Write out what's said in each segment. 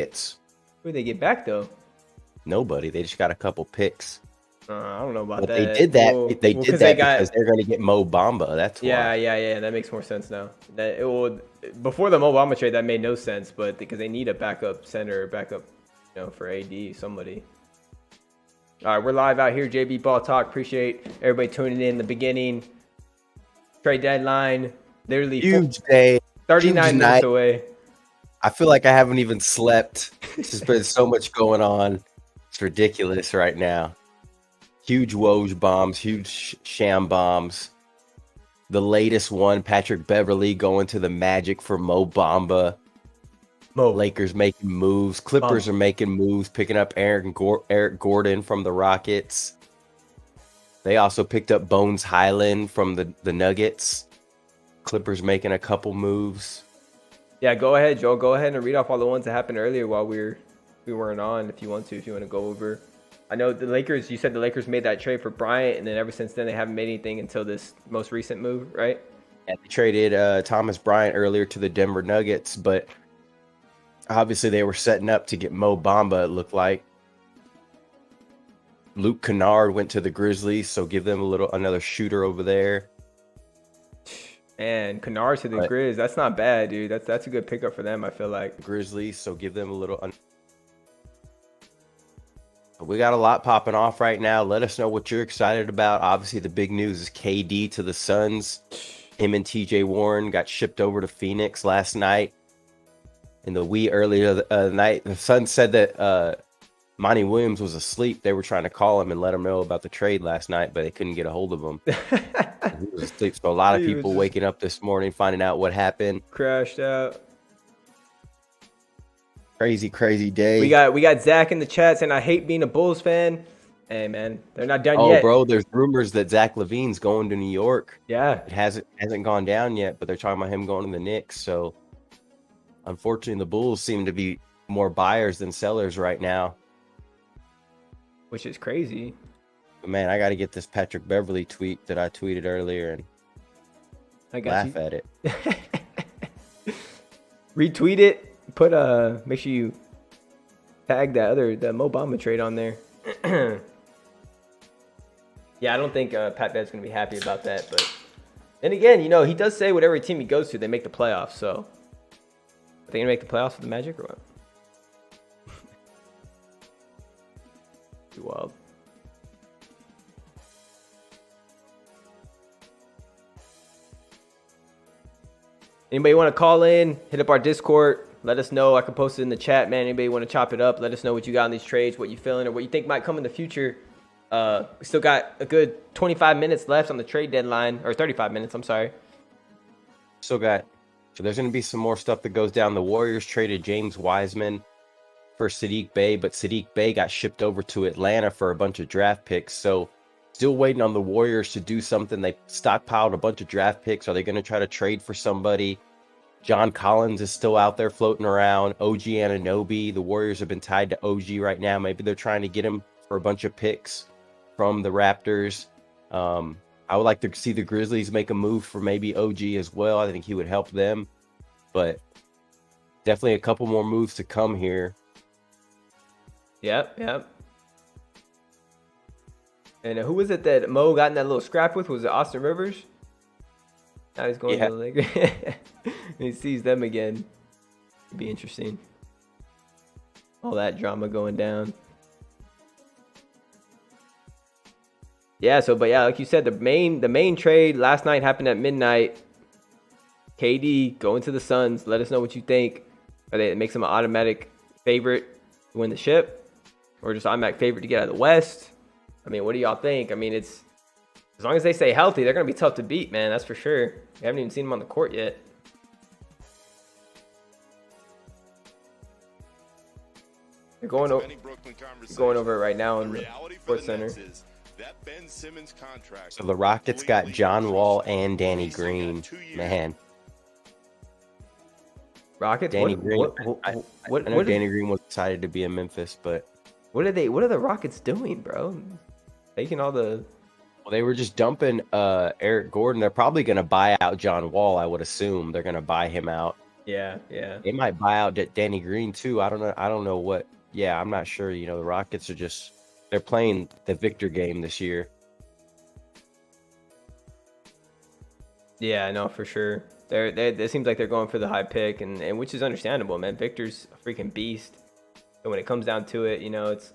It's Who did they get back though? nobody. They just got a couple picks. I don't know about But that. they did that. Well, They did they that got because they're going to get Mo Bamba. That's why. yeah. That makes more sense now. That it will before the Obama trade that made no sense, but because they need a backup center, backup, for AD somebody. All right, we're live out here. JB Ball Talk. Appreciate everybody tuning in the beginning. Trade deadline, literally Huge day. 39 huge minutes night. away. I feel like I haven't even slept. There's been so much going on. It's ridiculous right now. Huge Woj bombs, huge sham bombs. The latest one, Patrick Beverly going to the Magic for Mo Bamba. Lakers making moves. Clippers are making moves, picking up Eric Gordon from the Rockets. They also picked up Bones Highland from the Nuggets. Clippers making a couple moves. Yeah, go ahead, Joe. Go ahead and read off all the ones that happened earlier while we weren't on. If you want to go over. I know the Lakers. You said the Lakers made that trade for Bryant, and then ever since then they haven't made anything until this most recent move, right? And they traded Thomas Bryant earlier to the Denver Nuggets, but obviously they were setting up to get Mo Bamba. It looked like Luke Kennard went to the Grizzlies, so give them another shooter over there. And Kennard to the Grizz, that's not bad, dude. That's a good pickup for them. I feel like Grizzlies, so give them a little. We got a lot popping off right now. Let us know what you're excited about. Obviously, the big news is KD to the Suns. Him and TJ Warren got shipped over to Phoenix last night. In the wee early of the night, the Suns said that Monty Williams was asleep. They were trying to call him and let him know about the trade last night, but they couldn't get a hold of him. He was asleep. So a lot of people waking up this morning, finding out what happened. Crashed out. Crazy day. We got Zach in the chat saying, I hate being a Bulls fan. Hey, man, they're not done yet. Oh, bro, there's rumors that Zach LaVine's going to New York. Yeah. It hasn't gone down yet, but they're talking about him going to the Knicks. So, unfortunately, the Bulls seem to be more buyers than sellers right now. Which is crazy. But, man, I got to get this Patrick Beverly tweet that I tweeted earlier and laugh at it. Retweet it. Put make sure you tag the Mo Bamba trade on there. Yeah, I don't think Pat Bev's gonna be happy about that, but then again, he does say whatever team he goes to, they make the playoffs. So, are they gonna make the playoffs with the Magic or what? Too wild. Anybody want to call in? Hit up our Discord. Let us know. I can post it in the chat, man. Anybody want to chop it up? Let us know what you got on these trades, what you feeling, or what you think might come in the future. We still got a good 25 minutes left on the trade deadline, or 35 minutes, I'm sorry. So there's going to be some more stuff that goes down. The Warriors traded James Wiseman for Sadiq Bey, but Sadiq Bey got shipped over to Atlanta for a bunch of draft picks. So still waiting on the Warriors to do something. They stockpiled a bunch of draft picks. Are they going to try to trade for somebody? John Collins is still out there floating around. OG Anunoby. The Warriors have been tied to OG right now. Maybe they're trying to get him for a bunch of picks from the Raptors. I would like to see the Grizzlies make a move for maybe OG as well. I think he would help them. But definitely a couple more moves to come here. Yep. And who was it that Mo got in that little scrap with? Was it Austin Rivers? Now he's going to the Lakers. He sees them again. It'd be interesting. All that drama going down. Yeah, but like you said, the main trade last night happened at midnight. KD going to the Suns. Let us know what you think. It makes them an automatic favorite to win the ship, or just automatic favorite to get out of the West. I mean, what do y'all think? I mean, it's as long as they stay healthy, they're gonna be tough to beat, man. That's for sure. We haven't even seen them on the court yet. They're going over it right now in the Sports Center. So the Rockets got John Wall and Danny Green. Man. Rockets? Danny Green. I know Danny Green was excited to be in Memphis, but what are the Rockets doing, bro? Taking all the Well, they were just dumping Eric Gordon. They're probably going to buy out John Wall, I would assume. They're going to buy him out. Yeah, yeah. They might buy out Danny Green too. I don't know. I don't know what. Yeah, I'm not sure. The Rockets are just they're playing the victor game this year. Yeah, no, for sure. It seems like they're going for the high pick, and which is understandable, man. Victor's a freaking beast. So when it comes down to it, it's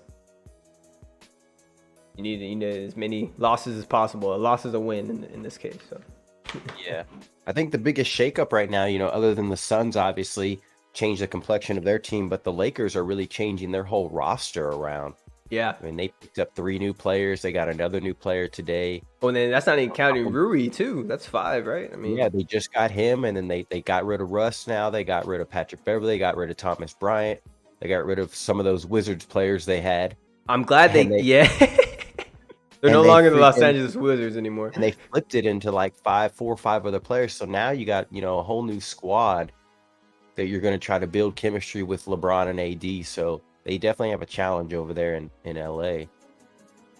you need as many losses as possible. A loss is a win in this case. So Yeah, I think the biggest shakeup right now, other than the Suns, obviously changed the complexion of their team, but the Lakers are really changing their whole roster around. yeah. I mean, they picked up 3 new players. They got another new player today. Oh, and then that's not even counting Rui too. That's 5, right? I mean, Yeah, they just got him, and then they got rid of Russ now. They got rid of Patrick Beverley. They got rid of Thomas Bryant. They got rid of some of those Wizards players they had. I'm glad yeah. They're no longer the Los Angeles Wizards anymore. And they flipped it into like 4 or 5 other players. So now you got, a whole new squad that you're going to try to build chemistry with LeBron and AD. So they definitely have a challenge over there in LA.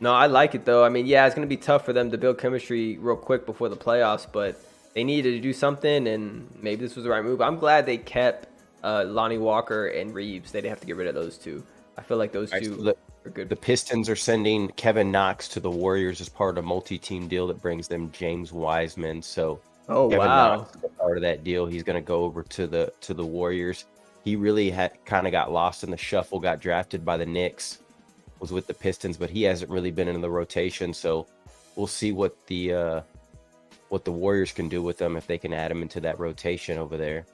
No, I like it though. I mean, yeah, it's going to be tough for them to build chemistry real quick before the playoffs, but they needed to do something, and maybe this was the right move. I'm glad they kept Lonnie Walker and Reeves. They didn't have to get rid of those two. I feel like those two are good. The Pistons are sending Kevin Knox to the Warriors as part of a multi-team deal that brings them James Wiseman. So Kevin Knox is a part of that deal. He's going to go over to the Warriors. He really kind of got lost in the shuffle, got drafted by the Knicks, was with the Pistons, but he hasn't really been in the rotation. So we'll see what the Warriors can do with them if they can add him into that rotation over there.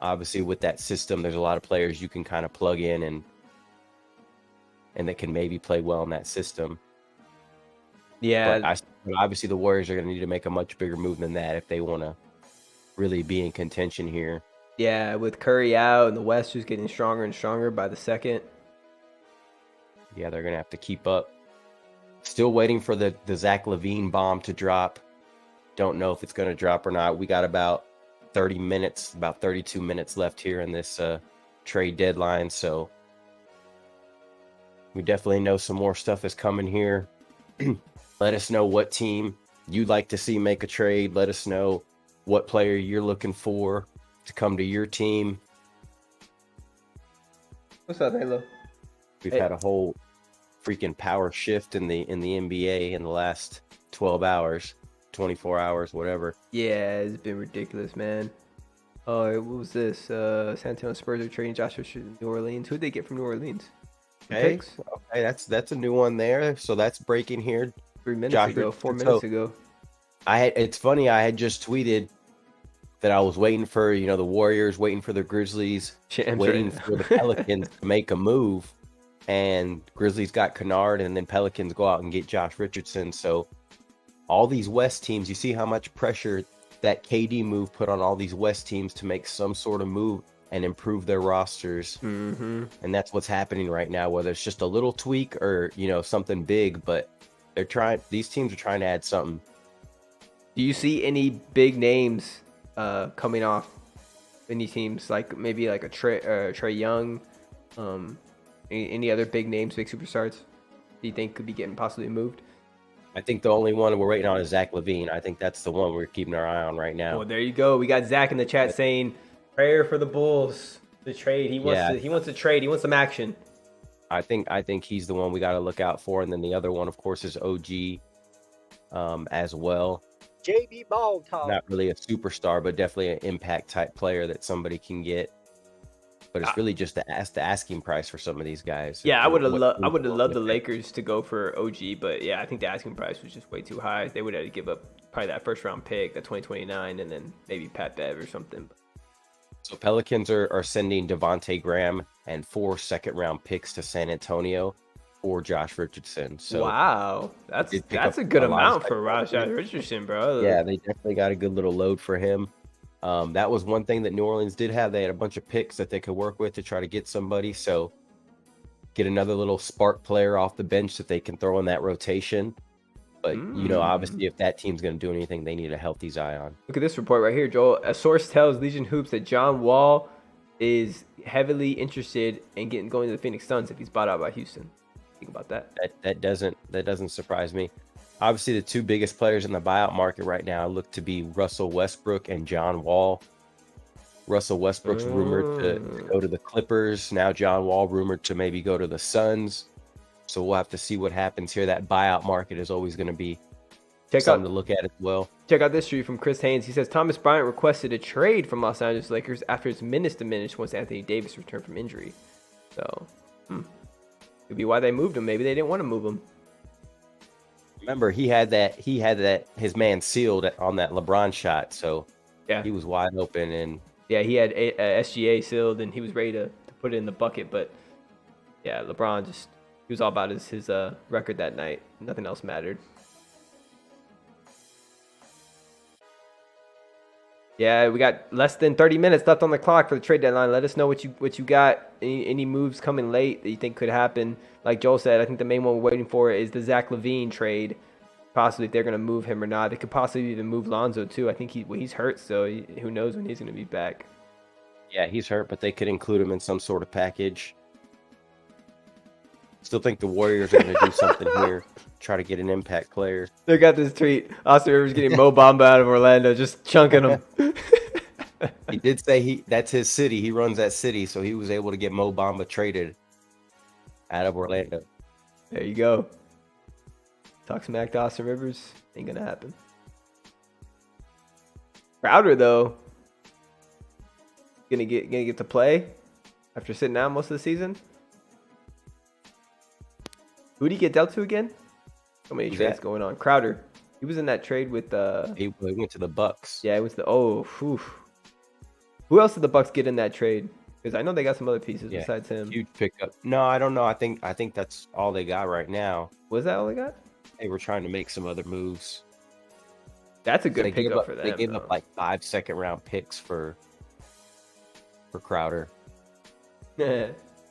Obviously, with that system, there's a lot of players you can kind of plug in and that can maybe play well in that system. Yeah. But obviously, the Warriors are going to need to make a much bigger move than that if they want to really be in contention here. Yeah, with Curry out and the West just getting stronger and stronger by the second. Yeah, they're going to have to keep up. Still waiting for the Zach LaVine bomb to drop. Don't know if it's going to drop or not. We got about 30 minutes, about 32 minutes left here in this trade deadline. So we definitely know some more stuff is coming here. Let us know what team you'd like to see make a trade. Let us know what player you're looking for to come to your team. What's up, Halo? We've had a whole freaking power shift in the NBA in the last 12 hours, 24 hours, whatever. Yeah, it's been ridiculous, man. Oh, what was this? San Antonio Spurs are trading Josh Richardson to New Orleans. Who'd they get from New Orleans? Okay, that's a new one there. So that's breaking here. 3 minutes ago, 4 minutes ago. It's funny. I had just tweeted that I was waiting for the Warriors, waiting for the Grizzlies, waiting for the Pelicans to make a move, and Grizzlies got Kennard, and then Pelicans go out and get Josh Richardson. So all these West teams, you see how much pressure that KD move put on all these West teams to make some sort of move and improve their rosters. Mm-hmm. And that's what's happening right now, whether it's just a little tweak or something big, but these teams are trying to add something. Do you see any big names coming off any teams, like maybe like a Trae Young, any other big names, big superstars do you think could be getting possibly moved? I think the only one we're waiting on is Zach LaVine. I think that's the one we're keeping our eye on right now. Well, there you go. We got Zach in the chat saying prayer for the Bulls to trade. He wants to trade. He wants some action. I think he's the one we got to look out for, and then the other one, of course, is OG as well. JB Ball Talk. Not really a superstar, but definitely an impact type player that somebody can get. But it's really just the asking price for some of these guys. Yeah, I would have loved the Lakers to go for OG, but yeah, I think the asking price was just way too high. They would have to give up probably that first round pick, that 2029, and then maybe Pat Bev or something. So Pelicans are sending Devontae Graham and 4 second-round picks to San Antonio for Josh Richardson. So wow, that's a good amount for Josh Richardson, bro. Yeah, they definitely got a good little load for him. That was one thing that New Orleans did have. They had a bunch of picks that they could work with to try to get somebody. So get another little spark player off the bench that they can throw in that rotation. But, obviously, if that team's going to do anything, they need a healthy Zion. Look at this report right here, Joel. A source tells Legion Hoops that John Wall is heavily interested in going to the Phoenix Suns if he's bought out by Houston. Think about that. That doesn't surprise me. Obviously, the 2 biggest players in the buyout market right now look to be Russell Westbrook and John Wall. Russell Westbrook's rumored to go to the Clippers. Now John Wall rumored to maybe go to the Suns. So we'll have to see what happens here. That buyout market is always going to be something to look at as well. Check out this tweet from Chris Haynes. He says Thomas Bryant requested a trade from Los Angeles Lakers after his minutes diminished once Anthony Davis returned from injury. So, could be why they moved him. Maybe they didn't want to move him. Remember, he had that his man sealed on that LeBron shot, so yeah, he was wide open, and yeah, he had SGA sealed, and he was ready to put it in the bucket. But yeah, LeBron he was all about his record that night. Nothing else mattered. Yeah, we got less than 30 minutes left on the clock for the trade deadline. Let us know what you got. Any moves coming late that you think could happen? Like Joel said, I think the main one we're waiting for is the Zach LaVine trade. Possibly if they're going to move him or not. They could possibly even move Lonzo too. I think he's hurt, so who knows when he's going to be back. Yeah, he's hurt, but they could include him in some sort of package. Still think the Warriors are going to do something here. Try to get an impact player. They got this tweet. Austin Rivers getting Mo Bamba out of Orlando, just chunking him. He did say that's his city. He runs that city, so he was able to get Mo Bamba traded out of Orlando. There you go. Talk smack to Austin Rivers. Ain't going to happen. Crowder, though, gonna get to play after sitting out most of the season. Who did he get dealt to again? So many trades going on. Crowder. He was in that trade with he went to the Bucks. Yeah, it was whew. Who else did the Bucks get in that trade? Because I know they got some other pieces besides him. Huge pickup. No, I don't know. I think that's all they got right now. Was that all they got? They were trying to make some other moves. That's a good pickup for them. They gave up like 5 second-round picks for Crowder.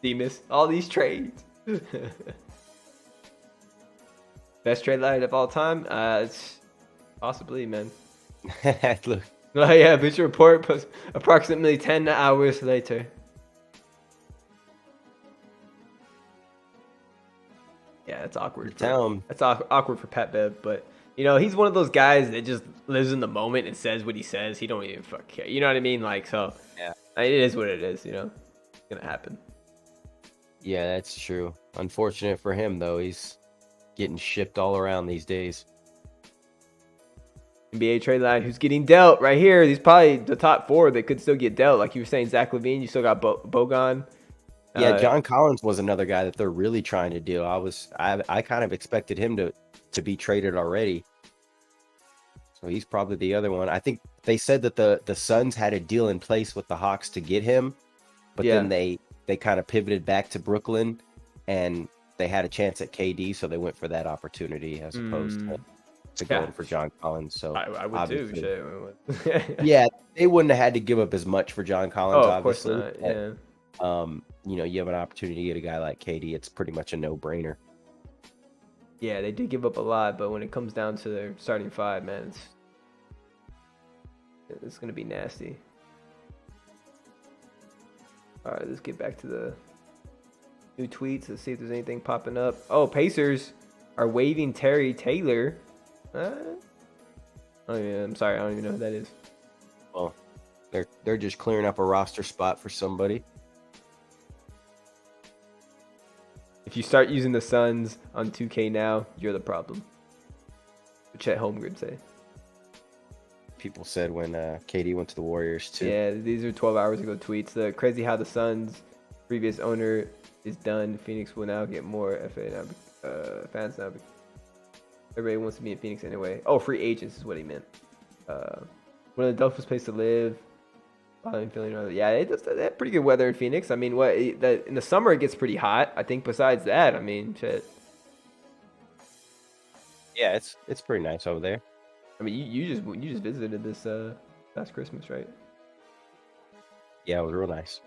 Demas, all these trades. Best trade line of all time? It's possibly, man. Look. Oh, yeah, Butcher report post approximately 10 hours later. Yeah, that's awkward. That's awkward for Pat Bev, but he's one of those guys that just lives in the moment and says what he says. He don't even fuck care. You know what I mean? Like, so yeah, it is what it is. It's gonna happen. Yeah, that's true. Unfortunate for him though. He's getting shipped all around these days. NBA trade line, who's getting dealt right here? He's probably the top 4 that could still get dealt. Like you were saying, Zach LaVine. You still got Bogan. Yeah, John Collins was another guy that they're really trying to deal. I kind of expected him to be traded already. So he's probably the other one. I think they said that the Suns had a deal in place with the Hawks to get him, but then they kind of pivoted back to Brooklyn, and they had a chance at KD, so they went for that opportunity as opposed to going for John Collins. So I would too. Yeah, they wouldn't have had to give up as much for John Collins. Obviously. Of course not. Yeah. You have an opportunity to get a guy like KD. It's pretty much a no-brainer. Yeah, they did give up a lot, but when it comes down to their starting 5, man, it's gonna be nasty. All right, let's get back to the new tweets. Let's see if there's anything popping up. Oh, Pacers are waiving Terry Taylor. I'm sorry, I don't even know who that is. Well, they're just clearing up a roster spot for somebody. If you start using the Suns on 2K now, you're the problem. Chet Holmgren say. People said when KD went to the Warriors too. Yeah, these are 12 hours ago tweets. Crazy how the Suns' previous owner is done. Phoenix will now get more FA fans now. Everybody wants to be in Phoenix anyway. Oh, free agents is what he meant. One of the toughest place to live. Yeah, they have pretty good weather in Phoenix. I mean, in the summer it gets pretty hot. I think besides that, I mean, shit. Yeah, it's pretty nice over there. I mean, you just visited this last Christmas, right? Yeah, it was real nice.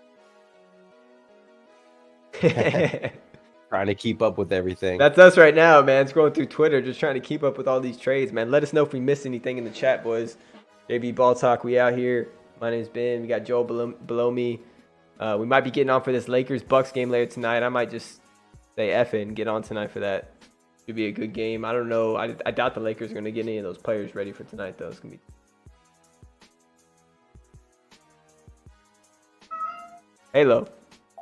Trying to keep up with everything. That's us right now, man. Scrolling through Twitter, just trying to keep up with all these trades, man. Let us know if we missed anything in the chat, boys. JB Ball Talk, we out here. My name's Ben. We got Joel below me. We might be getting on for this Lakers-Bucks game later tonight. I might just say F it and get on tonight for that. Should be a good game. I don't know. I doubt the Lakers are going to get any of those players ready for tonight, though. It's going to be Halo.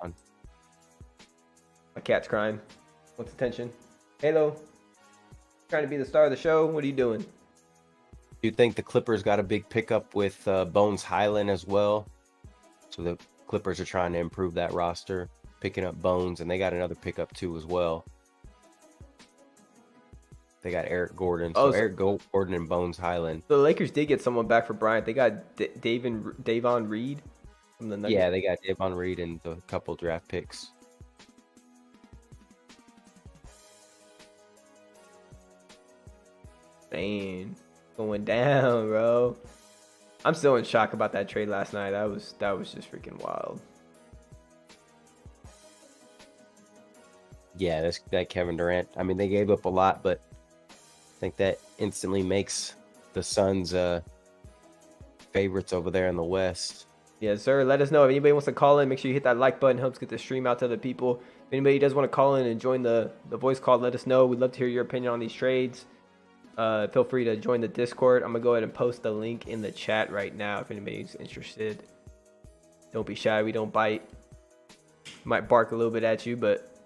On. My cat's crying. Wants attention. Halo. Trying to be the star of the show. What are you doing? Do you think the Clippers got a big pickup with Bones Highland as well? So the Clippers are trying to improve that roster, picking up Bones, and they got another pickup too as well. They got Eric Gordon. So Eric Gordon and Bones Highland. So the Lakers did get someone back for Bryant. They got Davon Reed from the Nuggets. Yeah, they got Davon Reed and a couple draft picks. Man, going down, bro. I'm still in shock about that trade last night. That was just freaking wild. Yeah, that Kevin Durant. I mean, they gave up a lot, but I think that instantly makes the Suns favorites over there in the West. Yes, sir. Let us know if anybody wants to call in. Make sure you hit that like button. Helps get the stream out to other people. If anybody does want to call in and join the voice call, let us know. We'd love to hear your opinion on these trades. Feel free to join the Discord. I'm gonna go ahead and post the link in the chat right now if anybody's interested. Don't be shy. We don't bite. Might bark a little bit at you, but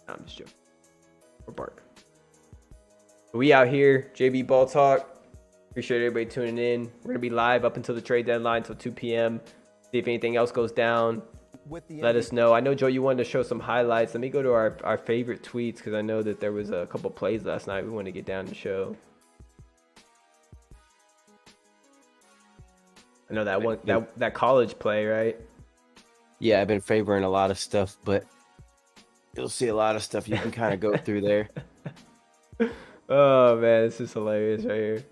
no, I'm just joking. Or bark. We out here, JB Ball Talk. Appreciate everybody tuning in. We're gonna be live up until the trade deadline, till 2 p.m. See if anything else goes down. Let us know. I know, Joe, you wanted to show some highlights. Let me go to our favorite tweets because I know that there was a couple plays last night we want to get down to show. I know that one that college play, right? Yeah, I've been favoring a lot of stuff, but you'll see a lot of stuff you can kind of go through there. Oh man, this is hilarious right here.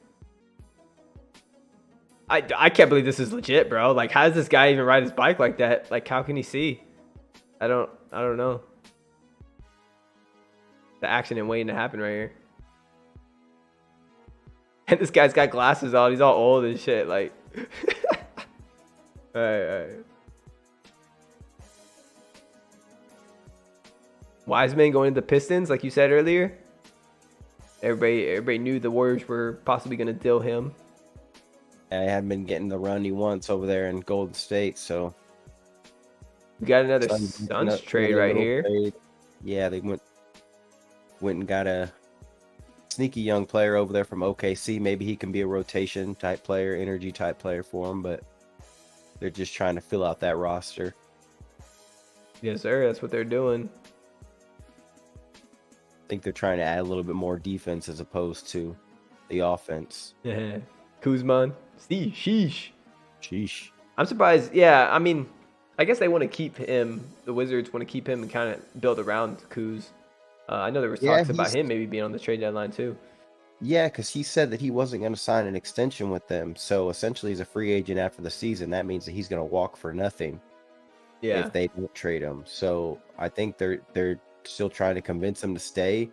I can't believe this is legit, bro. Like, how does this guy even ride his bike like that? Like, how can he see? I don't know. The accident waiting to happen right here. And this guy's got glasses on. He's all old and shit. Like, all right. Wiseman going to the Pistons, like you said earlier. Everybody knew the Warriors were possibly going to deal him. I haven't been getting the run he wants over there in Golden State, so we got another Suns trade right here. Trade. Yeah, they went and got a sneaky young player over there from OKC. Maybe he can be a rotation type player, energy type player for him, but they're just trying to fill out that roster. Yes, sir. That's what they're doing. I think they're trying to add a little bit more defense as opposed to the offense. Yeah. Kuzman. Sheesh. I'm surprised. Yeah, I mean, I guess they want to keep him. The Wizards want to keep him and kind of build around Kuz. I know there was talks about him maybe being on the trade deadline too. Yeah, because he said that he wasn't going to sign an extension with them. So essentially, he's a free agent after the season. That means that he's going to walk for nothing. Yeah. If they don't trade him. So I think they're still trying to convince him to stay.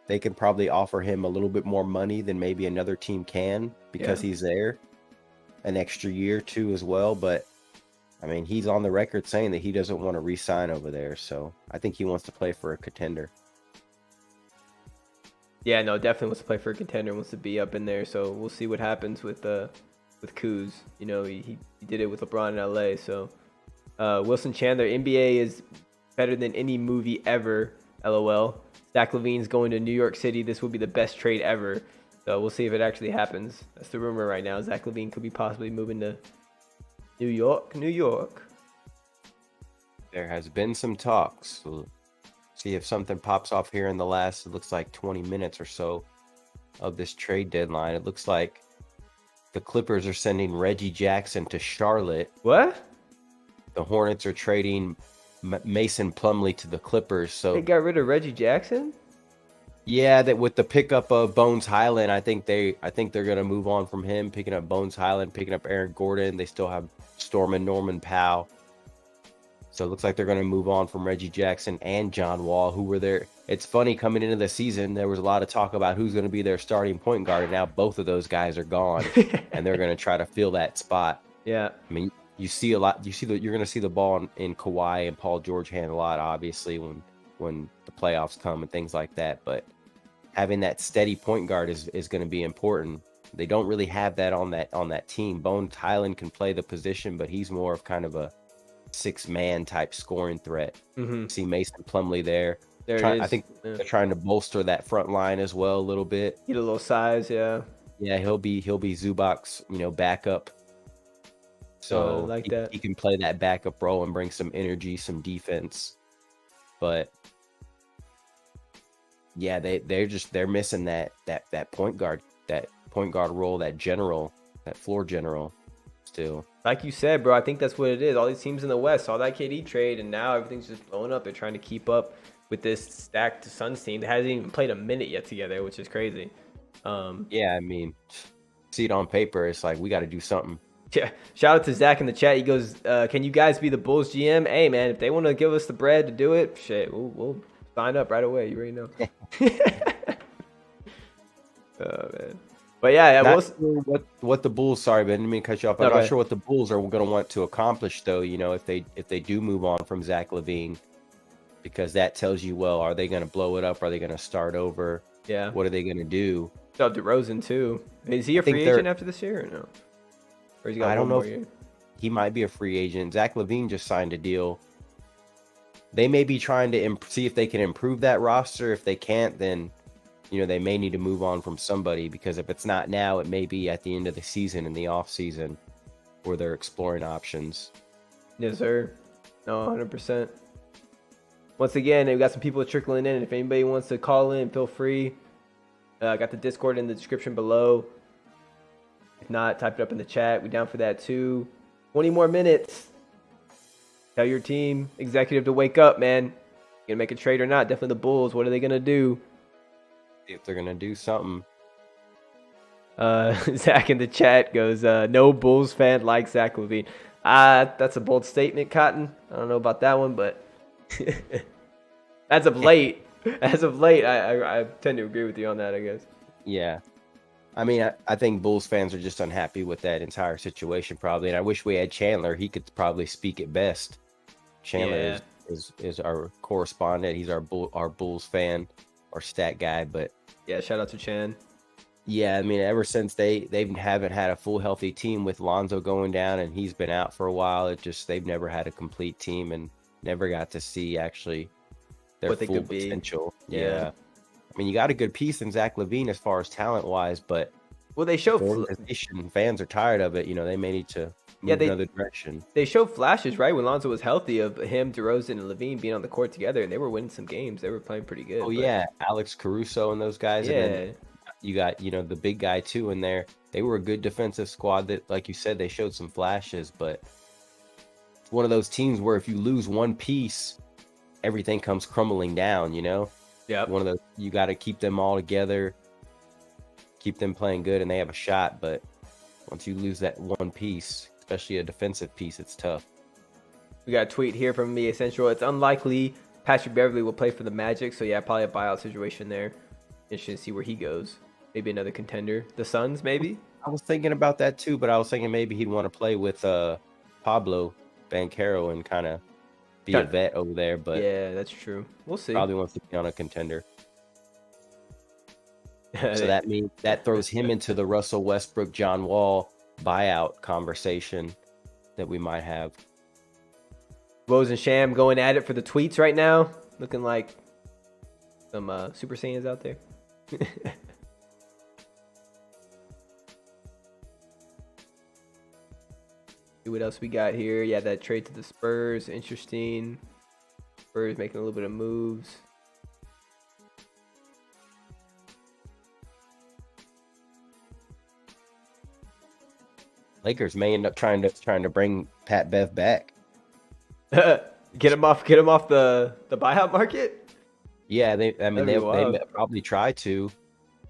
They can probably offer him a little bit more money than maybe another team can because he's there. An extra year too as well, but I mean, he's on the record saying that he doesn't want to re-sign over there, so I think he wants to play for a contender. Yeah, no, definitely wants to play for a contender, wants to be up in there, so we'll see what happens with Kuz. You know, he did it with LeBron in LA, so Wilson Chandler, NBA is better than any movie ever, LOL. Zach LaVine's going to New York City. This will be the best trade ever. So we'll see if it actually happens. That's the rumor right now. Zach LaVine could be possibly moving to New York. There has been some talks. We'll see if something pops off here in the last, it looks like 20 minutes or so of this trade deadline. It looks like the Clippers are sending Reggie Jackson to Charlotte. What? The Hornets are trading Mason Plumlee to the Clippers. So they got rid of Reggie Jackson? Yeah, that with the pickup of Bones Highland, I think they're gonna move on from him, picking up Bones Highland, picking up Aaron Gordon. They still have Stormin Norman Powell. So it looks like they're gonna move on from Reggie Jackson and John Wall, who were there. It's funny, coming into the season, there was a lot of talk about who's gonna be their starting point guard, and now both of those guys are gone, and they're gonna try to fill that spot. Yeah. I mean, you see a lot. You're gonna see the ball in Kawhi and Paul George hand a lot, obviously, when the playoffs come and things like that. But having that steady point guard is going to be important. They don't really have that on that team. Bones Highland can play the position, but he's more of kind of a 6-man type scoring threat. Mm-hmm. See Mason Plumlee there. There it is. I think they're trying to bolster that front line as well a little bit. Get a little size, yeah. Yeah, he'll be Zubac's, backup. So I like that. He can play that backup role and bring some energy, some defense. But yeah, they're missing that point guard role, that floor general still. Like you said, bro, I think that's what it is. All these teams in the West saw that KD trade, and now everything's just blowing up. They're trying to keep up with this stacked Suns team that hasn't even played a minute yet together, which is crazy. Yeah, I mean, see it on paper, it's like we got to do something. Yeah, shout out to Zach in the chat. He goes, "Can you guys be the Bulls GM? Hey, man, if they want to give us the bread to do it, shit, we'll sign up right away. You already know." Oh man, but yeah, Not sure what the Bulls. Sorry, but I didn't mean to cut you off. I'm No, not sure what the Bulls are going to want to accomplish, though. If they do move on from Zach LaVine, because that tells you, well, are they going to blow it up? Are they going to start over? Yeah. What are they going to do? Shout out to DeRozan too. Is he a free agent after this year or no? Or has he got I don't know. Year? He might be a free agent. Zach LaVine just signed a deal. They may be trying to see if they can improve that roster. If they can't, then they may need to move on from somebody, because if it's not now, it may be at the end of the season, in the off season, where they're exploring options. Yes, sir. No, 100%. Once again, we got some people trickling in. If anybody wants to call in, feel free. I got the Discord in the description below. If not, type it up in the chat. We down for that too. 20 more minutes. Tell your team executive to wake up, man. You gonna make a trade or not? Definitely the Bulls. What are they gonna do? If they're gonna do something. Zach in the chat goes, no Bulls fan like Zach LaVine. That's a bold statement, Cotton. I don't know about that one, but as of late, I tend to agree with you on that, I guess. Yeah. I mean, I think Bulls fans are just unhappy with that entire situation, probably. And I wish we had Chandler. He could probably speak it best. Chandler is our correspondent. He's our Bulls fan, our stat guy. But yeah, shout out to Chan. Yeah, I mean, ever since they haven't had a full healthy team with Lonzo going down and he's been out for a while, they've never had a complete team and never got to see actually their what they full could potential. Be. Yeah. I mean, you got a good piece in Zach LaVine as far as talent wise, but they show fans are tired of it. They may need to move another direction. They showed flashes, right, when Lonzo was healthy, of him, DeRozan, and LaVine being on the court together, and they were winning some games. They were playing pretty good. Yeah, Alex Caruso and those guys. Yeah. And then you got the big guy too in there. They were a good defensive squad that, like you said, they showed some flashes, but it's one of those teams where if you lose one piece, everything comes crumbling down. Yeah. One of those, you got to keep them all together, keep them playing good, and they have a shot. But once you lose that one piece, especially a defensive piece, it's tough. We got a tweet here from Me Essential. It's unlikely Patrick Beverly will play for the Magic, so yeah, probably a buyout situation there. Interesting to see where he goes. Maybe another contender. The Suns, maybe? I was thinking about that too, but I was thinking maybe he'd want to play with Pablo Banchero and kind of be a vet over there. But yeah, that's true. We'll see. Probably wants to be on a contender. So that throws him into the Russell Westbrook, John Wall buyout conversation that we might have. Woes and Sham going at it for the tweets right now. Looking like some Super Saiyans out there. See what else we got here. Yeah, that trade to the Spurs. Interesting. Spurs making a little bit of moves. Lakers may end up trying to bring Pat Bev back. Get him off the buyout market. Yeah, they probably try to.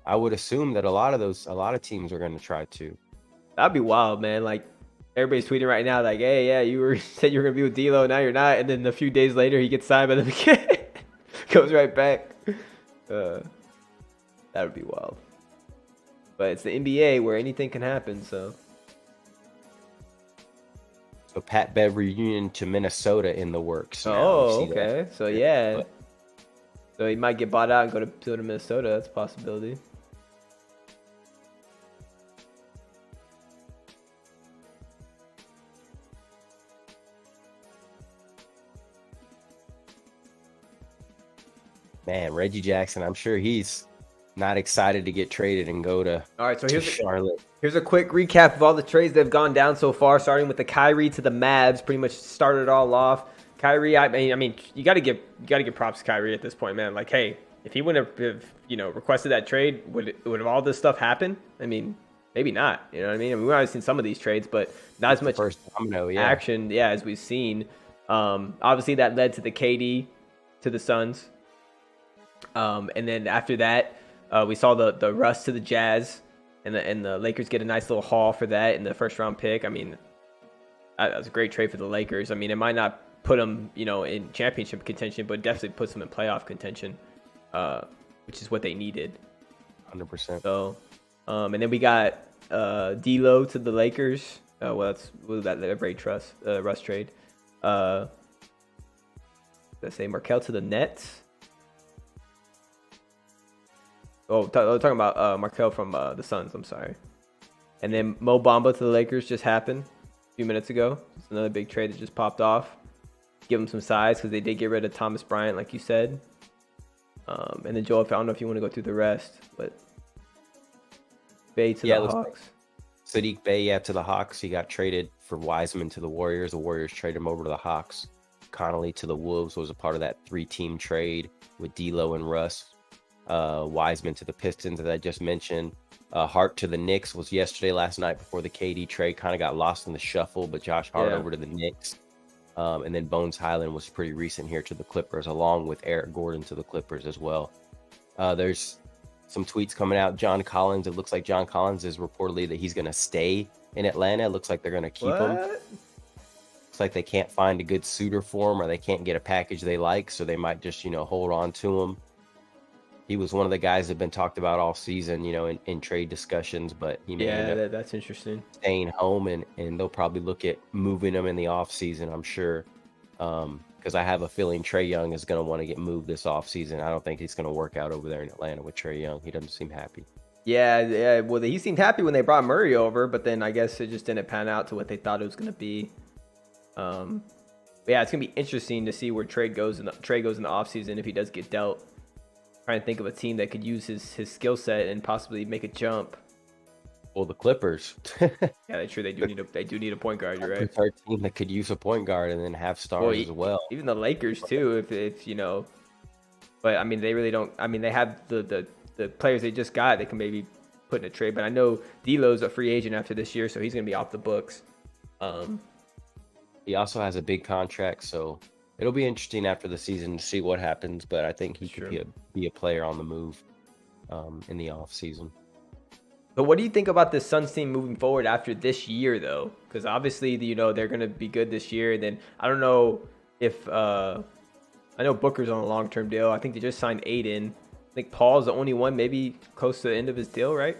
I would assume that a lot of teams are going to try to. That'd be wild, man. Like everybody's tweeting right now, like, "Hey, yeah, said you were gonna be with D'Lo, now you're not." And then a few days later, he gets signed by them again. Goes right back. That would be wild. But it's the NBA where anything can happen. So Pat Bev reunion to Minnesota in the works. Oh, okay. So yeah. So he might get bought out and go to Minnesota. That's a possibility. Man, Reggie Jackson, I'm sure he's not excited to get traded and go to, All right, so to Charlotte. Here's a quick recap of all the trades that have gone down so far, starting with the Kyrie to the Mavs. Pretty much started it all off. Kyrie, I mean, you got to give props to Kyrie at this point, man. Like, hey, if he wouldn't have requested that trade, would have all this stuff happened? I mean, maybe not. You know what I mean? We've already seen some of these trades, but not as much First domino, action, as we've seen. Obviously, that led to the KD to the Suns, and then after that, we saw the Russ to the Jazz. And the Lakers get a nice little haul for that in the first round pick. I mean, that was a great trade for the Lakers. I mean, it might not put them, in championship contention, but definitely puts them in playoff contention, which is what they needed. 100%. So, and then we got D'Lo to the Lakers. What was that? A great Russ trade. Let's say Markelle to the Nets. Oh, talking about Markelle from the Suns. I'm sorry. And then Mo Bamba to the Lakers just happened a few minutes ago. It's another big trade that just popped off. Give them some size because they did get rid of Thomas Bryant, like you said. And then Joel, I don't know if you want to go through the rest, but Bey to the Hawks. Saddiq Bey, to the Hawks. He got traded for Wiseman to the Warriors. The Warriors traded him over to the Hawks. Connolly to the Wolves was a part of that 3-team trade with D'Lo and Russ. Wiseman to the Pistons, as I just mentioned. Hart to the Knicks was last night before the KD trade. Kind of got lost in the shuffle, but Josh Hart over to the Knicks. And then Bones Highland was pretty recent here to the Clippers, along with Eric Gordon to the Clippers as well. There's some tweets coming out. John Collins, it looks like John Collins is reportedly that he's going to stay in Atlanta. It looks like they're going to keep him. Looks like they can't find a good suitor for him, or they can't get a package they like, so they might just, hold on to him. He was one of the guys that have been talked about all season, in trade discussions, but he may end up that's interesting. Staying home, and they'll probably look at moving him in the offseason, I'm sure. Because I have a feeling Trae Young is going to want to get moved this offseason. I don't think he's going to work out over there in Atlanta with Trae Young. He doesn't seem happy. Yeah. Well, he seemed happy when they brought Murray over, but then I guess it just didn't pan out to what they thought it was going to be. It's going to be interesting to see where Trae goes in the offseason if he does get dealt. Trying to think of a team that could use his skill set and possibly make a jump. Well, the Clippers. Yeah, they do need a point guard. You're right. Our team that could use a point guard and then have stars as well. Even the Lakers too, if But I mean, they really don't. I mean, they have the players they just got. They can maybe put in a trade. But I know D'Lo's a free agent after this year, so he's going to be off the books. He also has a big contract, so it'll be interesting after the season to see what happens. But I think he could be a player on the move in the off season. But what do you think about this Suns team moving forward after this year, though? Because obviously, they're going to be good this year. And then I don't know if I know Booker's on a long-term deal. I think they just signed Aiden. I think Paul's the only one maybe close to the end of his deal, right?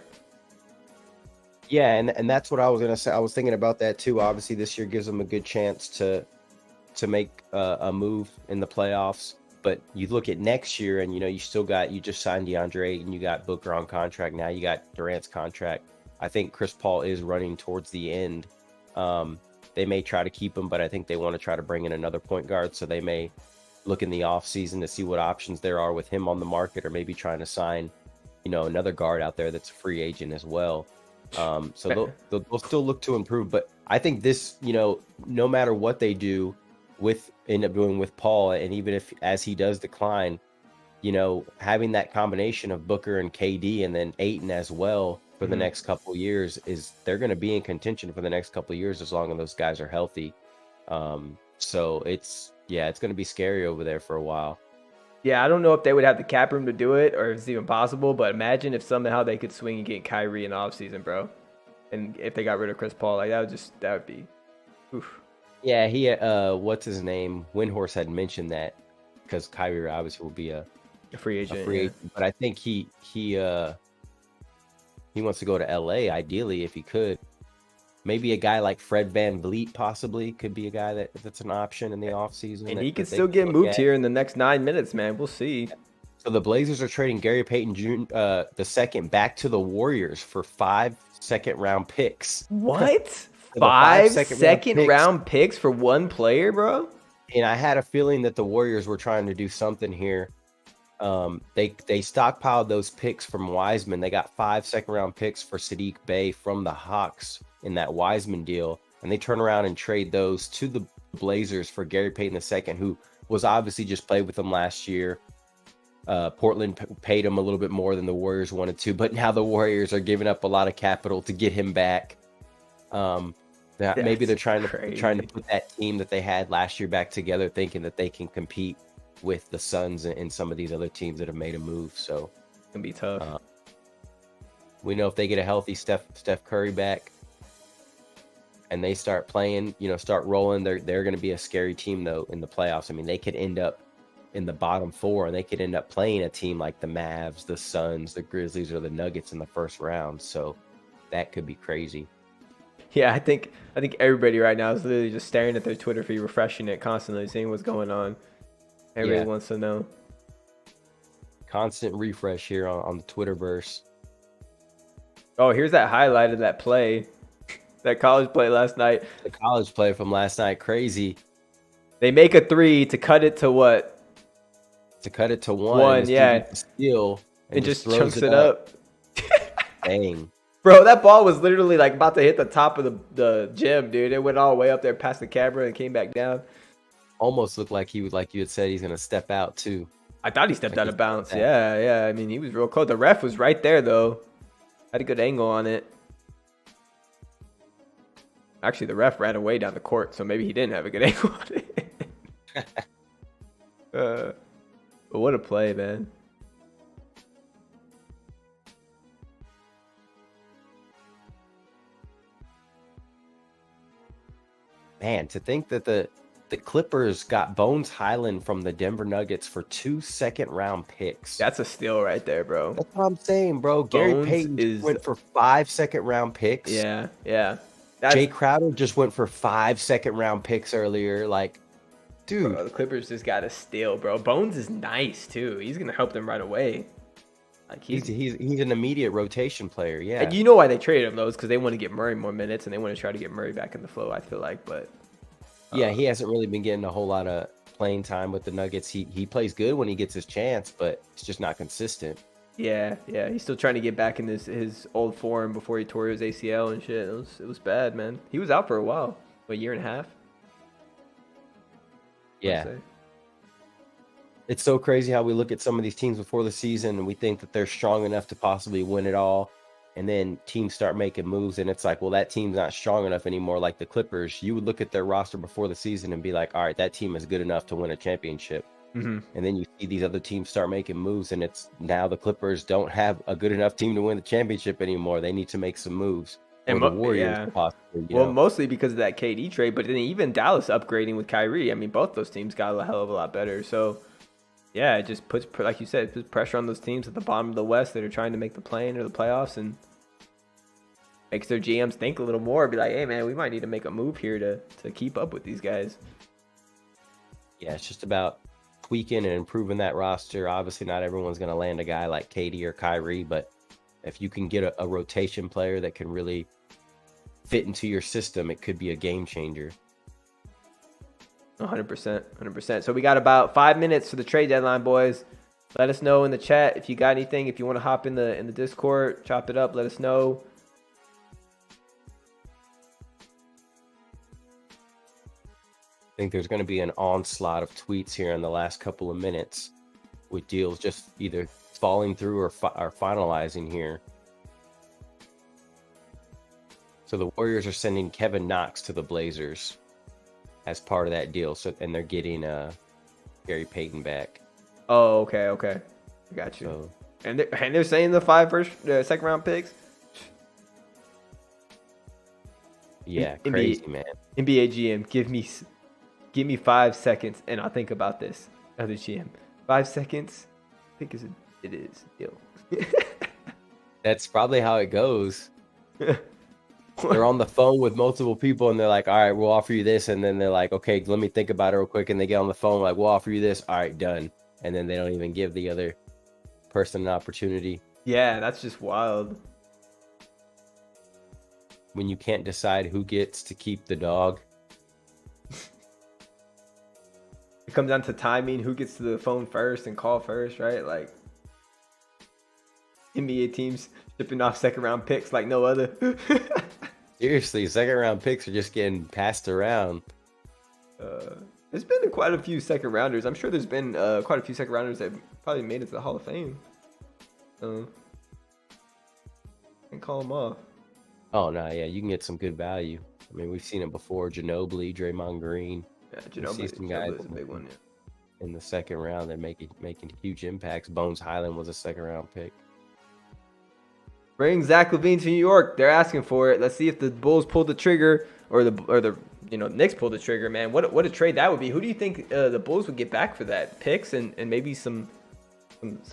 Yeah, and that's what I was going to say. I was thinking about that too. Obviously, this year gives them a good chance to make a move in the playoffs. But you look at next year, and you just signed DeAndre, and you got Booker on contract now. You got Durant's contract. I think Chris Paul is running towards the end. They may try to keep him, but I think they want to try to bring in another point guard. So they may look in the offseason to see what options there are with him on the market, or maybe trying to sign, another guard out there that's a free agent as well. So they'll still look to improve. But I think this, no matter what they do, end up doing with Paul, and even if as he does decline, having that combination of Booker and KD and then Ayton as well for the next couple of years they're going to be in contention for the next couple of years as long as those guys are healthy. So it's going to be scary over there for a while. Yeah, I don't know if they would have the cap room to do it or if it's even possible, but imagine if somehow they could swing and get Kyrie in the offseason, bro. And if they got rid of Chris Paul, like that would be oof. Yeah, he what's his name? Windhorse had mentioned that because Kyrie obviously will be a free agent. But I think he wants to go to LA ideally if he could. Maybe a guy like Fred VanVleet possibly could be a guy that's an option in the offseason. And he could still get moved here in the next 9 minutes, man. We'll see. So the Blazers are trading Gary Payton Jr. The second back to the Warriors for 5 second-round picks. What? 5 second-round picks for one player, bro? And I had a feeling that the Warriors were trying to do something here They stockpiled those picks from Wiseman. They got 5 second-round picks for Saddiq Bey from the Hawks in that Wiseman deal, and they turn around and trade those to the Blazers for Gary Payton II, who was obviously just played with them last year. Portland paid him a little bit more than the Warriors wanted to, but now the Warriors are giving up a lot of capital to get him back. Maybe they're trying to put that team that they had last year back together, thinking that they can compete with the Suns and some of these other teams that have made a move. So it's gonna be tough. We know if they get a healthy Steph Curry back and they start playing, start rolling, they're going to be a scary team though in the playoffs. I mean, they could end up in the bottom 4, and they could end up playing a team like the Mavs, the Suns, the Grizzlies, or the Nuggets in the first round. So that could be crazy. Yeah, I think everybody right now is literally just staring at their Twitter feed, refreshing it constantly, seeing what's going on. Everybody wants to know. Constant refresh here on the Twitterverse. Oh, here's that highlight of that play, that college play last night. The college play from last night, crazy. They make a 3 to cut it to what? To cut it to 1, yeah. Steal and just chunks it up. Dang. Bro, that ball was literally like about to hit the top of the gym, dude. It went all the way up there past the camera and came back down. Almost looked like he would, like you had said, he's gonna step out too. I thought he stepped out of bounds. Yeah. I mean, he was real close. The ref was right there though. Had a good angle on it. Actually, the ref ran away down the court, so maybe he didn't have a good angle on it. But what a play, man. Man, to think that the Clippers got Bones Highland from the Denver Nuggets for 2 second-round picks. That's a steal right there, bro. That's what I'm saying, bro. Gary Payton went for 5 second-round picks. Yeah. Jay Crowder just went for 5 second-round picks earlier. Like, dude. Bro, the Clippers just got a steal, bro. Bones is nice, too. He's going to help them right away. Like he's an immediate rotation player, yeah. And you know why they traded him, though, is because they want to get Murray more minutes, and they want to try to get Murray back in the flow, I feel like. But yeah, he hasn't really been getting a whole lot of playing time with the Nuggets. He plays good when he gets his chance, but it's just not consistent. Yeah. He's still trying to get back in his old form before he tore his ACL and shit. It was bad, man. He was out for a while, a year and a half. Yeah. It's so crazy how we look at some of these teams before the season and we think that they're strong enough to possibly win it all. And then teams start making moves and it's like, well, that team's not strong enough anymore. Like the Clippers, you would look at their roster before the season and be like, all right, that team is good enough to win a championship. Mm-hmm. And then you see these other teams start making moves and it's now the Clippers don't have a good enough team to win the championship anymore. They need to make some moves. And the Warriors possibly. Well, mostly because of that KD trade, but then even Dallas upgrading with Kyrie. I mean, both those teams got a hell of a lot better. So yeah, it just puts, like you said, it puts pressure on those teams at the bottom of the West that are trying to make the play-in or the playoffs, and makes their GMs think a little more. Be like, hey, man, we might need to make a move here to keep up with these guys. Yeah, it's just about tweaking and improving that roster. Obviously, not everyone's going to land a guy like KD or Kyrie, but if you can get a rotation player that can really fit into your system, it could be a game changer. 100%. So we got about 5 minutes to the trade deadline, boys. Let us know in the chat if you got anything. If you want to hop in the Discord, chop it up. Let us know. I think there's going to be an onslaught of tweets here in the last couple of minutes with deals just either falling through or finalizing here. So the Warriors are sending Kevin Knox to the Blazers as part of that deal. So, and they're getting Gary Payton back. Oh, okay. I got you. So, and they're saying the second round picks. Yeah, crazy, man. NBA GM, give me 5 seconds, and I'll think about this. Other GM, 5 seconds. I think it is. Deal. That's probably how it goes. They're on the phone with multiple people and they're like, all right, we'll offer you this. And then they're like, okay, let me think about it real quick. And they get on the phone like, we'll offer you this. All right, done. And then they don't even give the other person an opportunity. Yeah, that's just wild. When you can't decide who gets to keep the dog. It comes down to timing, who gets to the phone first and call first, right? Like NBA teams shipping off second round picks like no other. Seriously, second round picks are just getting passed around. There's been quite a few second rounders. I'm sure there's been quite a few second rounders that probably made it to the Hall of Fame. And call them off. Oh no, yeah, you can get some good value. I mean, we've seen it before. Ginobili, Draymond Green. Yeah, Ginobili is a big one. Yeah. In the second round, they're making huge impacts. Bones Highland was a second round pick. Bring Zach LaVine to New York. They're asking for it. Let's see if the Bulls pull the trigger or the Knicks pull the trigger. Man, what a trade that would be. Who do you think the Bulls would get back for that? Picks and maybe some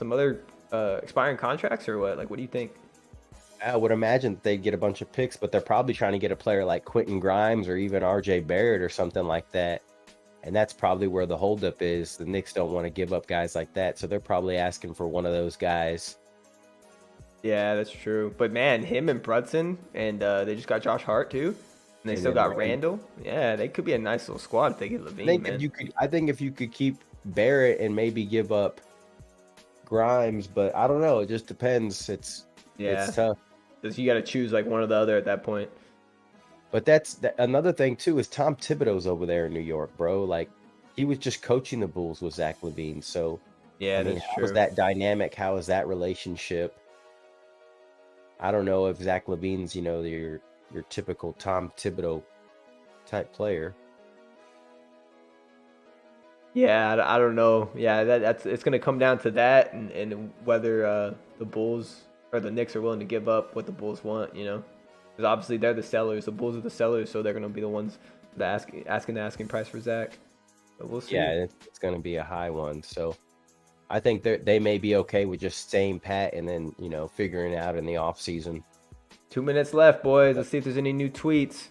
other expiring contracts or what? Like, what do you think? I would imagine that they'd get a bunch of picks, but they're probably trying to get a player like Quentin Grimes or even RJ Barrett or something like that. And that's probably where the holdup is. The Knicks don't want to give up guys like that, so they're probably asking for one of those guys. Yeah, that's true. But man, him and Brunson, and they just got Josh Hart too, and they still got Randall. Yeah, they could be a nice little squad if they get LaVine. I think if you could keep Barrett and maybe give up Grimes, but I don't know. It just depends. It's tough. Because you got to choose like one or the other at that point. But another thing too is Tom Thibodeau's over there in New York, bro. Like he was just coaching the Bulls with Zach LaVine. So yeah, I mean, how is that dynamic? How is that relationship? I don't know if Zach LaVine's, your typical Tom Thibodeau type player. Yeah, I don't know. Yeah, it's gonna come down to that and whether the Bulls or the Knicks are willing to give up what the Bulls want, because obviously they're the sellers. The Bulls are the sellers, so they're gonna be the ones that asking the asking price for Zach. But we'll see. Yeah, it's gonna be a high one. So I think they may be okay with just staying pat and then figuring it out in the off season. 2 minutes left, boys. Let's see if there's any new tweets.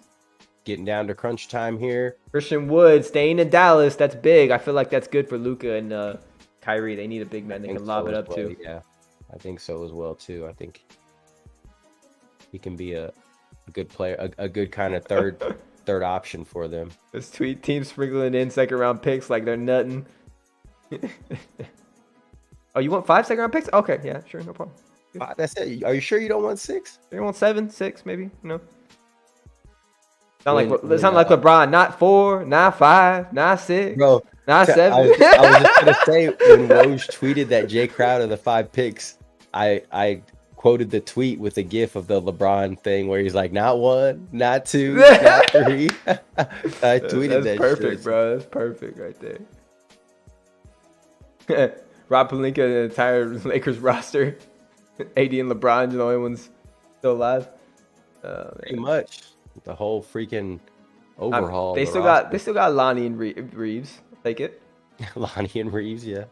Getting down to crunch time here. Christian Wood staying in Dallas. That's big. I feel like that's good for Luka and Kyrie. They need a big man they can lob it up to. Yeah, I think so as well too. I think he can be a good player, a good kind of third option for them. This tweet team sprinkling in second round picks like they're nutting. Oh, you want 5 second round picks? Okay, yeah, sure, no problem. That's it. Are you sure you don't want 6? You want 7, 6, maybe? Sound like LeBron. Not 4, not 5, not 6, bro. Not 7. I was just gonna say when Woj tweeted that Jay Crowder the 5 picks, I quoted the tweet with a gif of the LeBron thing where he's like, not 1, not 2, not 3. I tweeted that. That's perfect, shit. Bro. That's perfect right there. Rob Pelinka and the entire Lakers roster. AD and LeBron are the only ones still alive. Pretty much the whole freaking overhaul. They still got Lonnie and Reeves. Take it. Lonnie and Reeves, yeah.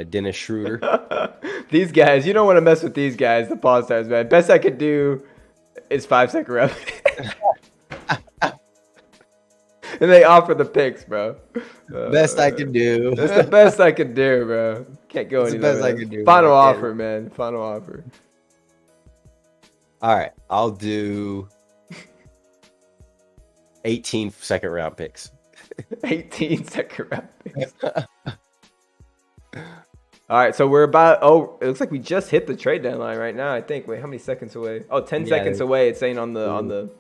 Dennis Schroeder. These guys, you don't want to mess with these guys, the Paul Stars, man. Best I could do is 5 second rep. And they offer the picks, bro. Best I can do. That's the best I can do, bro. Can't go any best lower. I can do. Final offer, man. Final offer. All right, I'll do 18 second round picks. 18 second round picks. All right, so we're about. Oh, it looks like we just hit the trade deadline right now. I think. Wait, how many seconds away? Oh, 10 seconds away. It's saying on the.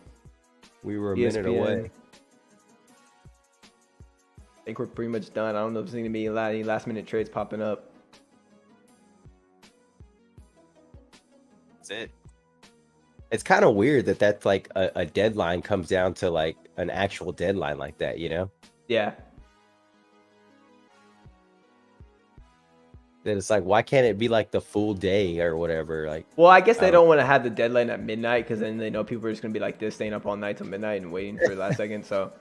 We were a ESPN. minute away. I think we're pretty much done. I don't know if there's going to be any last minute trades popping up. That's it. It's kind of weird that that's like a deadline comes down to like an actual deadline like that, Yeah. Then it's like, why can't it be like the full day or whatever? Like, well, I guess they don't want to have the deadline at midnight because then they know people are just going to be like this, staying up all night till midnight and waiting for the last second. So,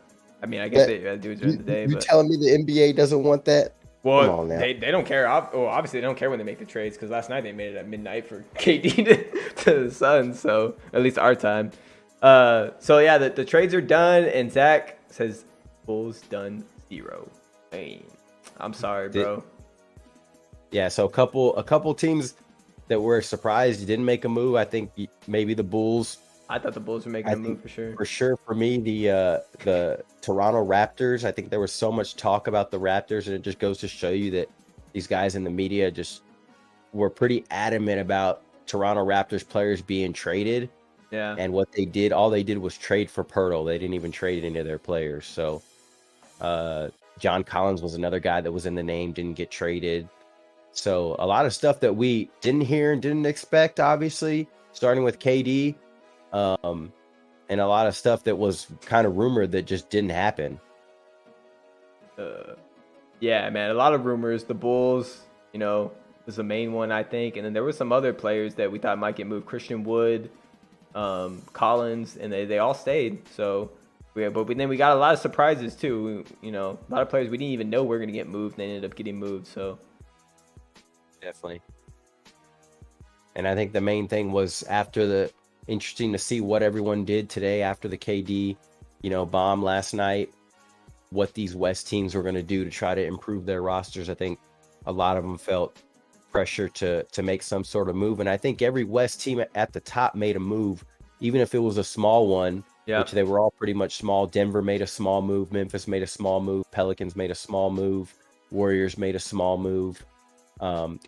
I mean, I guess they do it during the day. You telling me the NBA doesn't want that? Well, they don't care. Well, obviously, they don't care when they make the trades because last night they made it at midnight for KD to the Suns. So, at least our time. So, yeah, the trades are done. And Zach says, Bulls done 0. Dang. I'm sorry, bro. Yeah, so a couple teams that were surprised you didn't make a move. I think maybe the Bulls I thought the Bulls were making I a move think for sure. for sure for me the Toronto Raptors. I think there was so much talk about the Raptors, and it just goes to show you that these guys in the media just were pretty adamant about Toronto Raptors players being traded. Yeah. And what they did, all they did was trade for Pirtle. They didn't even trade any of their players. So John Collins was another guy that was in the name, didn't get traded. So a lot of stuff that we didn't hear and didn't expect, obviously, starting with KD, and a lot of stuff that was kind of rumored that just didn't happen. Yeah, man, a lot of rumors. The Bulls, was the main one, I think, and then there were some other players that we thought might get moved. Christian Wood, Collins, and they all stayed. So, then we got a lot of surprises too. A lot of players we didn't even know were going to get moved. They ended up getting moved. So, Definitely. And I think the main thing was interesting to see what everyone did today after the KD, bomb last night, what these West teams were going to do to try to improve their rosters. I think a lot of them felt pressure to make some sort of move. And I think every West team at the top made a move, even if it was a small one, which they were all pretty much small. Denver made a small move. Memphis made a small move. Pelicans made a small move. Warriors made a small move.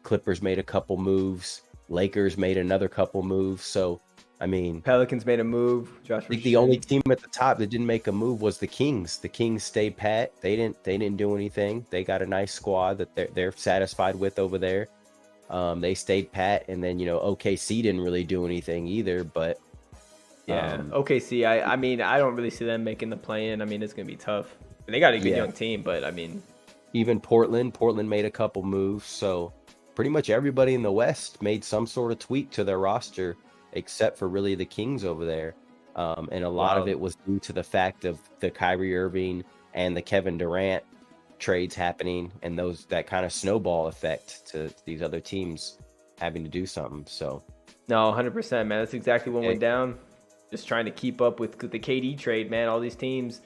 Clippers made a couple moves. Lakers made another couple moves. So, I mean, Pelicans made a move. I think the only team at the top that didn't make a move was the Kings. The Kings stayed pat. They didn't do anything. They got a nice squad that they're satisfied with over there. They stayed pat, and then OKC didn't really do anything either. But OKC, I mean, I don't really see them making the play-in. I mean, it's gonna be tough. They got a good young team, but I mean, even Portland made a couple moves. So pretty much everybody in the West made some sort of tweak to their roster, except for really the Kings over there. And a lot of it was due to the fact of the Kyrie Irving and the Kevin Durant trades happening, and that kind of snowball effect to these other teams having to do something. So no, 100%, man. That's exactly what went down. Just trying to keep up with the KD trade, man. All these teams,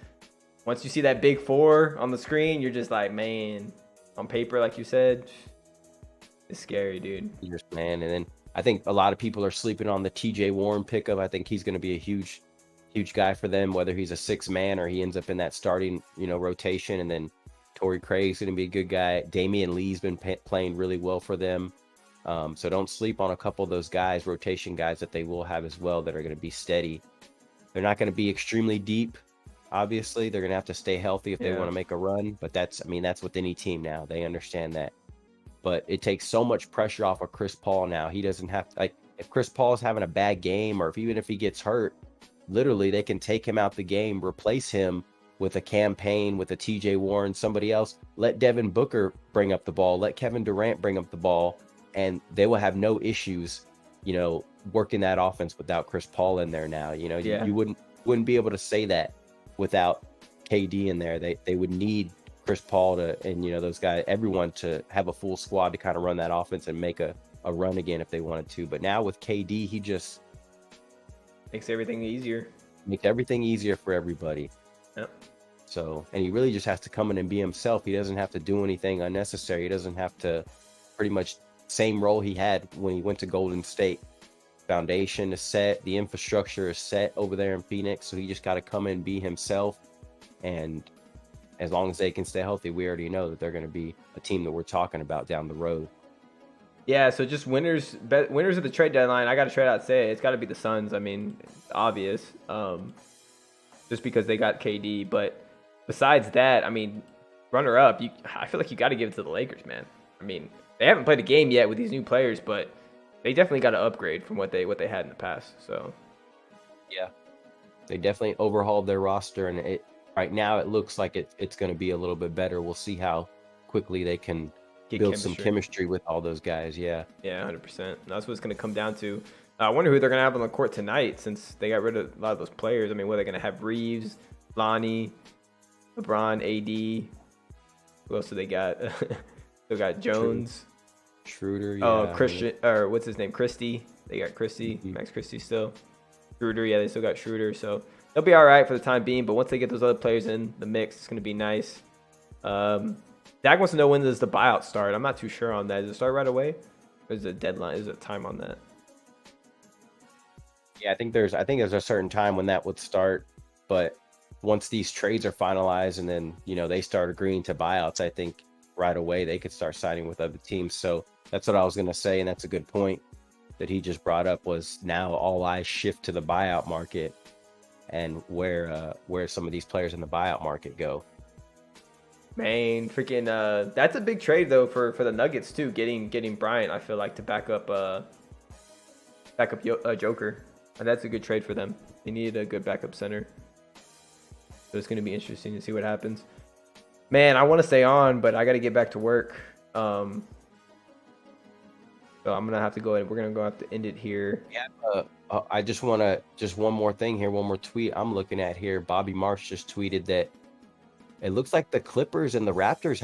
once you see that big four on the screen, you're just like, man, on paper, like you said, it's scary, dude. Yes, man. And then I think a lot of people are sleeping on the TJ Warren pickup. I think he's going to be a huge guy for them, whether he's a six man or he ends up in that starting, rotation. And then Torrey Craig's going to be a good guy. Damian Lee's been playing really well for them. So don't sleep on a couple of those guys, rotation guys that they will have as well that are going to be steady. They're not going to be extremely deep. Obviously, they're going to have to stay healthy if they want to make a run. But that's with any team now. They understand that. But it takes so much pressure off of Chris Paul now. He doesn't have to, if Chris Paul is having a bad game, or even if he gets hurt, literally they can take him out the game, replace him with a campaign, with a TJ Warren, somebody else. Let Devin Booker bring up the ball. Let Kevin Durant bring up the ball. And they will have no issues, working that offense without Chris Paul in there now. You wouldn't be able to say that without KD in there. They would need Chris Paul and those guys, everyone to have a full squad to kind of run that offense and make a run again if they wanted to. But now with KD, he just makes everything easier. Makes everything easier for everybody. Yep. So, and he really just has to come in and be himself. He doesn't have to do anything unnecessary. He doesn't have to, pretty much same role he had when he went to Golden State. Foundation is set, the infrastructure is set over there in Phoenix, so he just got to come in and be himself. And as long as they can stay healthy, we already know that they're going to be a team that we're talking about down the road. Yeah, so just winners of the trade deadline. I got to straight out say it's got to be the Suns. I mean, it's obvious, just because they got KD. But besides that, I mean, runner up, I feel like you got to give it to the Lakers, man. I mean, they haven't played a game yet with these new players, but they definitely got to upgrade from what they had in the past. So, yeah, they definitely overhauled their roster, and right now it looks like it's going to be a little bit better. We'll see how quickly they can build some chemistry with all those guys. Yeah, 100%. That's what it's going to come down to. I wonder who they're going to have on the court tonight, since they got rid of a lot of those players. I mean, what are they going to have? Reeves, Lonnie, LeBron, AD. Who else do they got? They got Jones. Schroeder, yeah. Oh, Christian, or what's his name? Christie. They got Christie, Max Christie still. Schroeder, yeah, they still got Schroeder. So they'll be all right for the time being. But once they get those other players in the mix, it's going to be nice. Dak wants to know, when does the buyout start? I'm not too sure on that. Does it start right away? Or is there a deadline? Is there a time on that? Yeah, I think there's a certain time when that would start, but once these trades are finalized and then, they start agreeing to buyouts, I think right away they could start signing with other teams. So that's what I was going to say, and that's a good point that he just brought up, was now all eyes shift to the buyout market and where some of these players in the buyout market go. Man, freaking that's a big trade though for the Nuggets too. Getting Bryant, I feel like, to back up Joker. And that's a good trade for them. They needed a good backup center. So it's going to be interesting to see what happens. Man, I want to stay on, but I got to get back to work. So I'm going to have to go ahead. We're going to have to end it here. Yeah. I just one more thing here, one more tweet I'm looking at here. Bobby Marsh just tweeted that it looks like the Clippers and the Raptors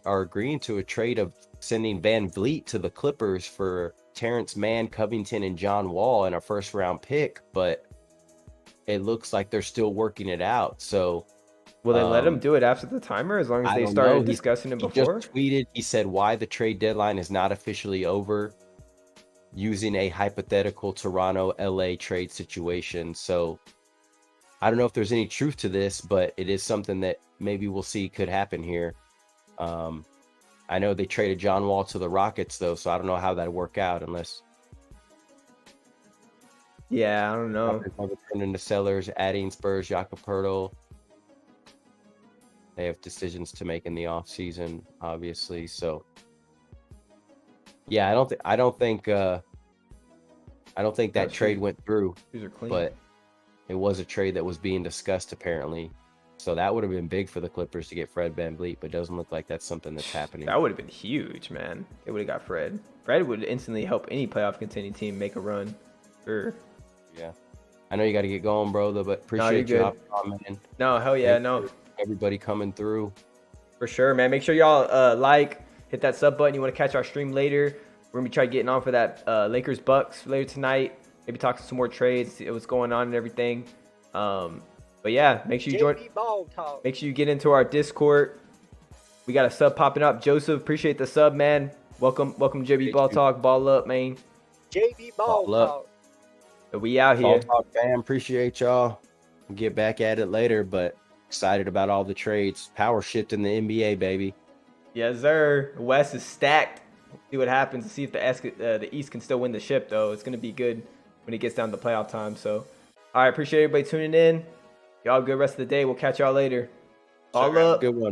are agreeing to a trade of sending Van Vliet to the Clippers for Terrence Mann, Covington, and John Wall and a first-round pick, but it looks like they're still working it out. So will they let them do it after the timer, as long as they started discussing it before? He just tweeted, he said, why the trade deadline is not officially over, using a hypothetical Toronto LA trade situation. So I don't know if there's any truth to this, but it is something that maybe we'll see could happen here. I know they traded John Wall to the Rockets though, so I don't know how that'd work out unless. Yeah, I don't know. Turning to sellers, adding Spurs, Jakob Poeltl. They have decisions to make in the off season, obviously. So, yeah, I don't think that trade went through. These are clean. But it was a trade that was being discussed apparently. So that would have been big for the Clippers to get Fred VanVleet, but it doesn't look like that's something that's happening. That would have been huge, man. They would have got Fred. Fred would instantly help any playoff contending team make a run. Sure. Yeah. I know you got to get going, bro, though, but appreciate you hopping on, man. No, hell yeah, no. Everybody coming through. For sure, man. Make sure y'all hit that sub button. You want to catch our stream later. We're going to try getting on for that Lakers-Bucks later tonight. Maybe talk some more trades, see what's going on and everything. But yeah, make sure you join. Make sure you get into our Discord. We got a sub popping up. Joseph, appreciate the sub, man. Welcome, JB Ball Talk. Ball up, man. JB Ball Talk. We out here. Ball Talk fam, appreciate y'all. We'll get back at it later, but excited about all the trades. Power shift in the NBA, baby. Yes, sir. West is stacked. See what happens. See if the East can still win the ship, though. It's going to be good when it gets down to playoff time. So, all right, appreciate everybody tuning in. Y'all have a good rest of the day. We'll catch y'all later. All up. Good one.